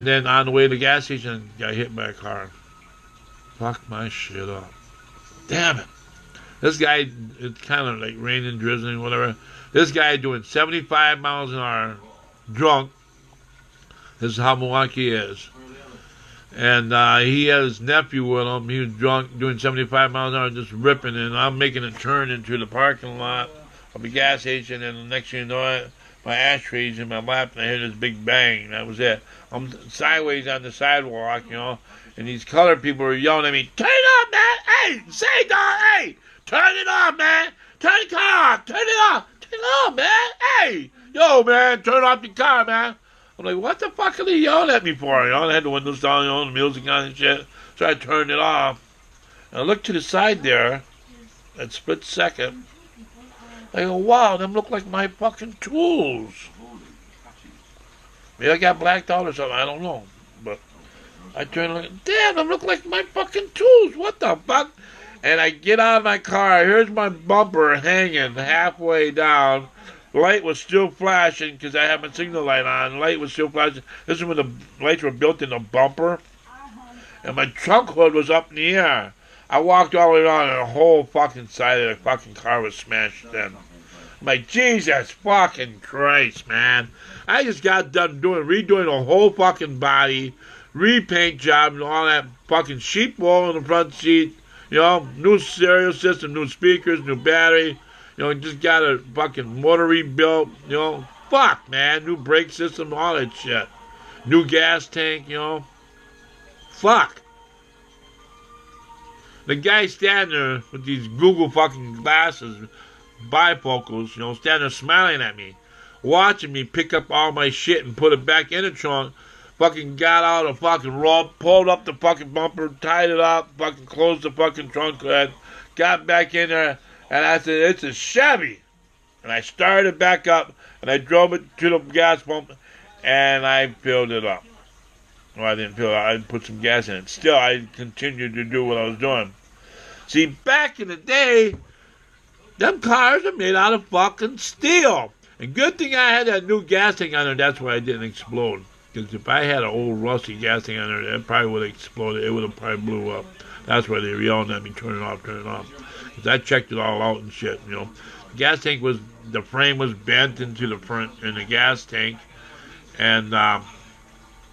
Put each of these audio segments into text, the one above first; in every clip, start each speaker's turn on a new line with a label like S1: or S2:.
S1: Then on the way to the gas station, got hit by a car. Fuck my shit up. Damn it. This guy, it's kind of like raining, drizzling, whatever. This guy doing 75 miles an hour, drunk. This is how Milwaukee is. And he had his nephew with him. He was drunk, doing 75 miles an hour, just ripping. And I'm making a turn into the parking lot of the gas station. And the next thing you know it, my ashtray's in my lap, and I hear this big bang. That was it. I'm sideways on the sidewalk, you know. And these colored people were yelling at me, "Turn it off, man! Hey, say dog, hey! Turn it off, man! Turn the car off! Turn it off! Turn it off, man! Hey! Yo, man, turn off the car, man!" I'm like, what the fuck are they yelling at me for? You know, I had the windows down, you know, the music on and shit. So I turned it off. And I looked to the side there, that split second. I go, wow, them look like my fucking tools. Maybe I got blacked out or something, I don't know. But I turned and look, damn, them look like my fucking tools. What the fuck? And I get out of my car. Here's my bumper hanging halfway down. Light was still flashing because I had my signal light on. Light was still flashing. This is when the lights were built in the bumper. And my trunk hood was up in the air. I walked all the way around and the whole fucking side of the fucking car was smashed in. I'm like, Jesus fucking Christ, man. I just got done redoing the whole fucking body, repaint job and all that fucking sheep wool in the front seat. You know, new stereo system, new speakers, new battery. You know, just got a fucking motor rebuilt, you know. Fuck, man. New brake system, all that shit. New gas tank, you know. Fuck. The guy standing there with these Google fucking glasses, bifocals, you know, standing there smiling at me, watching me pick up all my shit and put it back in the trunk. Fucking got out a fucking rope, pulled up the fucking bumper, tied it up, fucking closed the fucking trunk hood, got back in there. And I said, it's a Chevy. And I started it back up, and I drove it to the gas pump, and I filled it up. Well, I didn't fill it up. I put some gas in it. Still, I continued to do what I was doing. See, back in the day, them cars are made out of fucking steel. And good thing I had that new gas tank on there. That's why I didn't explode. Because if I had an old rusty gas tank on there, it probably would have exploded. It would have probably blew up. That's why they were yelling at me, turn it off, turn it off. Because I checked it all out and shit, you know. The gas tank was, the frame was bent into the front in the gas tank. And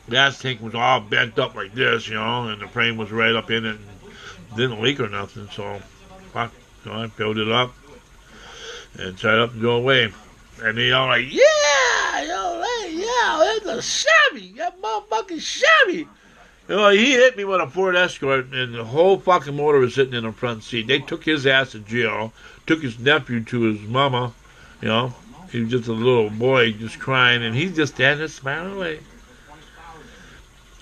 S1: gas tank was all bent up like this, you know. And the frame was right up in it and didn't leak or nothing. So, fuck, so I filled it up and set it up and drove away. And they all like, yeah, yo, hey, yeah, it's a Chevy, that motherfucking Chevy. You know, he hit me with a Ford Escort, and the whole fucking motor was sitting in the front seat. They took his ass to jail, took his nephew to his mama, you know. He was just a little boy just crying, and he's just standing there smiling away.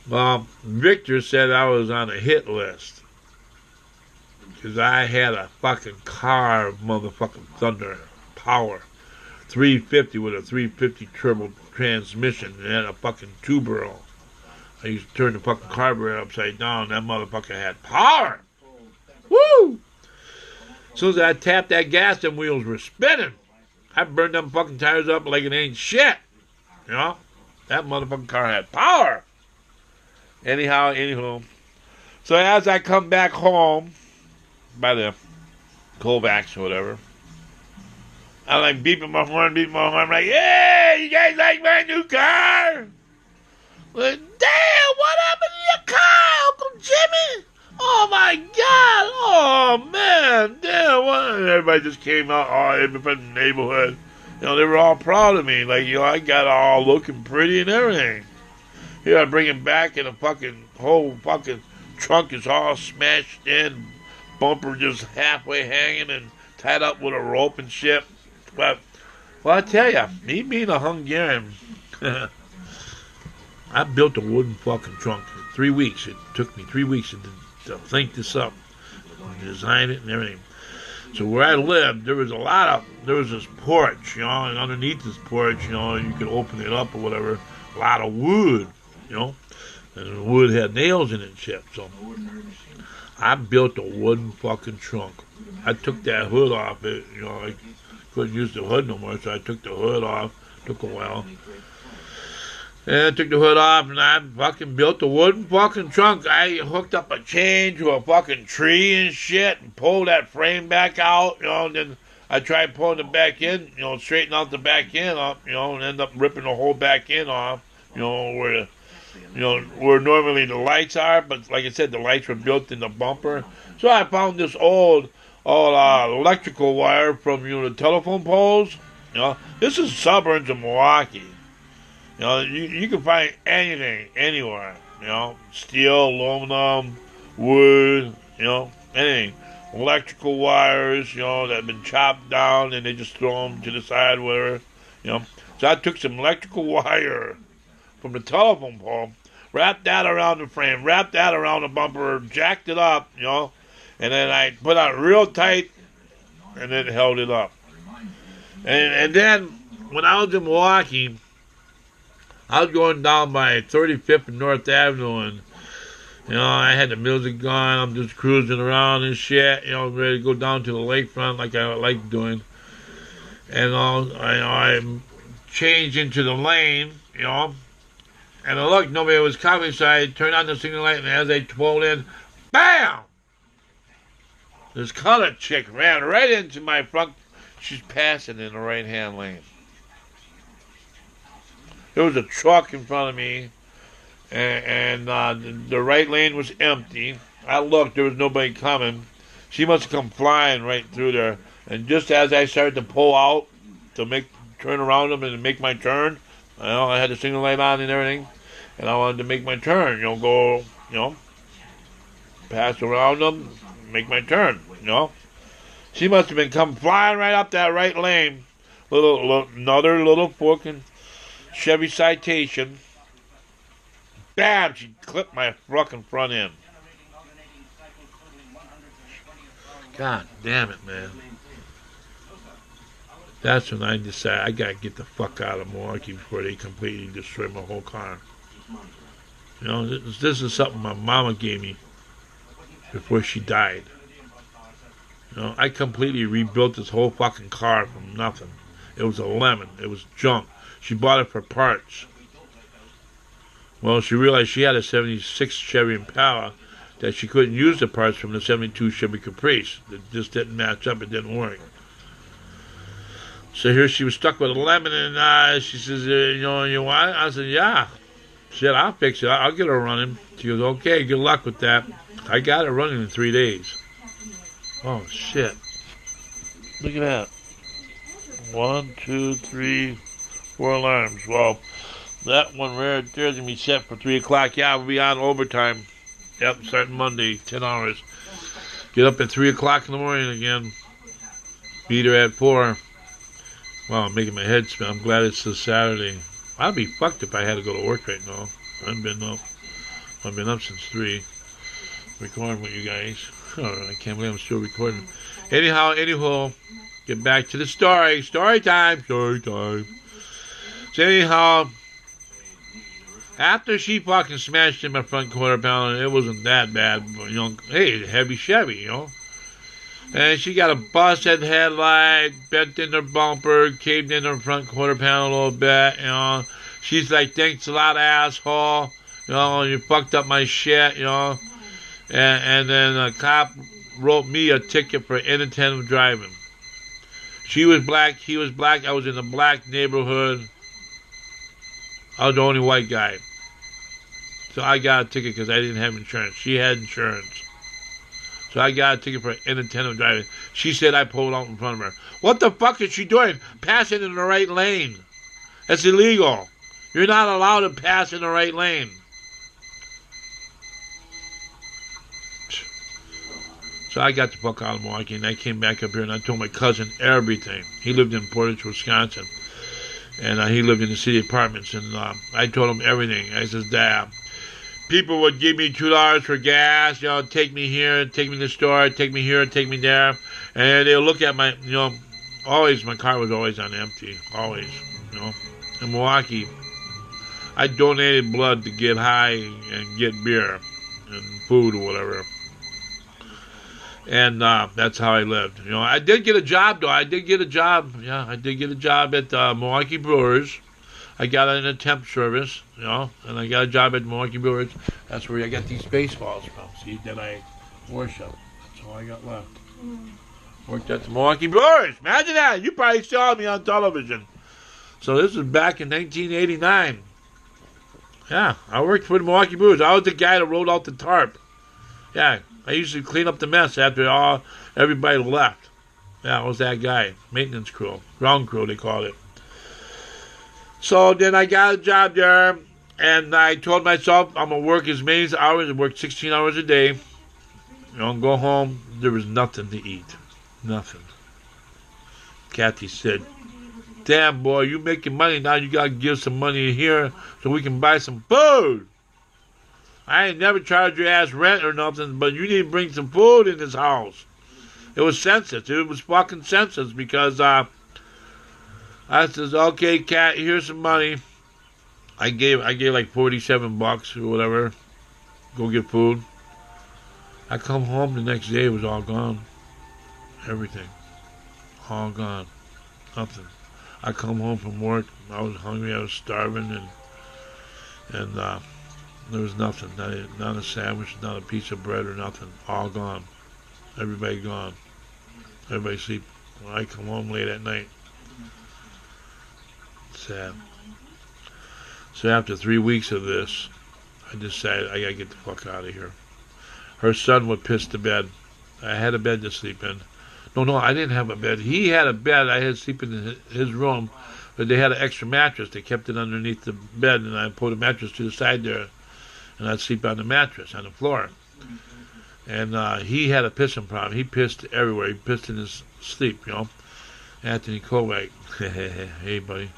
S1: Well, Victor said I was on a hit list because I had a fucking car, motherfucking Thunder Power 350 with a 350 turbo transmission, and had a fucking two-barrel. I used to turn the fucking carburetor upside down. That motherfucker had power. Woo! As soon as I tapped that gas, them wheels were spinning. I burned them fucking tires up like it ain't shit. You know? That motherfucking car had power. Anywho. So as I come back home, by the Kovacs or whatever, I'm like beeping my horn. I'm like, yeah, you guys like my new car? Like, damn, what happened to your car, Uncle Jimmy? Oh, my God. Oh, man. Damn, what? And everybody just came out, everybody from the neighborhood. You know, they were all proud of me. Like, you know, I got all looking pretty and everything. Here I bring it back, and the fucking whole fucking trunk is all smashed in. Bumper just halfway hanging and tied up with a rope and shit. But, well, I tell you, me being a Hungarian... I built a wooden fucking trunk in 3 weeks. It took me 3 weeks to think this up, design it and everything. So where I lived, there was this porch, you know, and underneath this porch, you know, you could open it up or whatever. A lot of wood, you know, and the wood had nails in it and shit. So I built a wooden fucking trunk. I took that hood off it, you know, I couldn't use the hood no more, so I took the hood off. Took a while. And I took the hood off, and I fucking built a wooden fucking trunk. I hooked up a chain to a fucking tree and shit, and pulled that frame back out, and then I tried pulling it back in, straighten out the back end up, and end up ripping the whole back end off, where where normally the lights are, but like I said, the lights were built in the bumper. So I found this old electrical wire from the telephone poles. This is suburbs of Milwaukee. You can find anything anywhere. Steel, aluminum, wood. Anything. Electrical wires. That have been chopped down and they just throw them to the side, whatever. So I took some electrical wire from the telephone pole, wrapped that around the frame, wrapped that around the bumper, jacked it up, and then I put it real tight, and then held it up. And then when I was in Milwaukee, I was going down by 35th and North Avenue, and I had the music going. I'm just cruising around and shit, ready to go down to the lakefront like I like doing. And I changed into the lane, and I looked, nobody was coming, so I turned on the signal light, and as I pulled in, BAM! This colored chick ran right into my front. She's passing in the right-hand lane. There was a truck in front of me, and the right lane was empty. I looked, there was nobody coming. She must have come flying right through there. And just as I started to pull out to turn around them and make my turn, I had the signal light on and everything, and I wanted to make my turn, go, pass around them, make my turn, She must have been come flying right up that right lane. Another little fucking Chevy Citation. Bam! She clipped my fucking front end. God damn it, man. That's when I decided I gotta get the fuck out of Milwaukee before they completely destroy my whole car. This is something my mama gave me before she died. I completely rebuilt this whole fucking car from nothing. It was a lemon. It was junk. She bought it for parts. Well, she realized she had a 76 Chevy Impala that she couldn't use the parts from the 72 Chevy Caprice. It just didn't match up. It didn't work. So here she was stuck with a lemon, and she says, you want it? I said, yeah. She said, I'll fix it. I'll get her running. She goes, okay, good luck with that. I got it running in 3 days. Oh, shit. Look at that. 1, 2, 3, 4 alarms. Well, that one right there is going to be set for 3 o'clock. Yeah, we'll be on overtime. Yep, starting Monday, 10 hours. Get up at 3 o'clock in the morning again. Be there at 4. Wow, I'm making my head spin. I'm glad it's a Saturday. I'd be fucked if I had to go to work right now. I've been up since 3. Recording with you guys. Oh, I can't believe I'm still recording. Anyhow, get back to the story. Story time. So anyhow, after she fucking smashed in my front quarter panel, it wasn't that bad. But, hey, heavy Chevy, And she got a busted headlight, bent in her bumper, caved in her front quarter panel a little bit, She's like, thanks a lot, asshole. You fucked up my shit, And then a cop wrote me a ticket for inattentive driving. She was black, he was black, I was in a black neighborhood. I was the only white guy. So I got a ticket because I didn't have insurance. She had insurance. So I got a ticket for inattentive driving. She said I pulled out in front of her. What the fuck is she doing? Passing in the right lane. That's illegal. You're not allowed to pass in the right lane. So I got the fuck out of Milwaukee, and I came back up here, and I told my cousin everything. He lived in Portage, Wisconsin, and he lived in the city apartments, and I told him everything. I says, Dad, people would give me $2 for gas, take me here, take me to the store, take me here, take me there, and they'll look at my, always, my car was always on empty, always, In Milwaukee, I donated blood to get high and get beer and food or whatever. And that's how I lived. I did get a job, though. I did get a job. Yeah, I did get a job at Milwaukee Brewers. I got in a temp service, you know, and I got a job at Milwaukee Brewers. That's where I got these baseballs from. See, that I worship. That's all I got left. Worked at the Milwaukee Brewers. Imagine that. You probably saw me on television. So this was back in 1989. Yeah, I worked for the Milwaukee Brewers. I was the guy that rolled out the tarp. Yeah, I used to clean up the mess after everybody left. Yeah, I was that guy. Maintenance crew. Ground crew, they called it. So then I got a job there, and I told myself I'm going to work as many hours. I worked 16 hours a day. You know, go home. There was nothing to eat. Nothing. Kathy said, "Damn, boy, you making money now. You got to give some money here so we can buy some food. I ain't never charged your ass rent or nothing, but you need to bring some food in this house." It was census. It was fucking census because I says, "Okay, Kat, here's some money." I gave like $47 or whatever. Go get food. I come home the next day. It was all gone. Everything. All gone. Nothing. I come home from work. I was hungry. I was starving, and there was nothing. Not a sandwich, not a piece of bread or nothing. All gone. Everybody gone. Everybody sleep. When I come home late at night. Sad. So after 3 weeks of this, I decided I gotta get the fuck out of here. Her son would piss the bed. I had a bed to sleep in. No, I didn't have a bed. He had a bed. I had to sleep in his room, but they had an extra mattress. They kept it underneath the bed, and I put a mattress to the side there, and I'd sleep on the mattress on the floor. And he had a pissing problem. He pissed everywhere. He pissed in his sleep, you know. Anthony Kovac. Hey, buddy.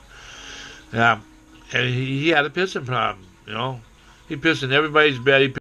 S1: Yeah, and he had a pissing problem, you know. He pissed in everybody's bed.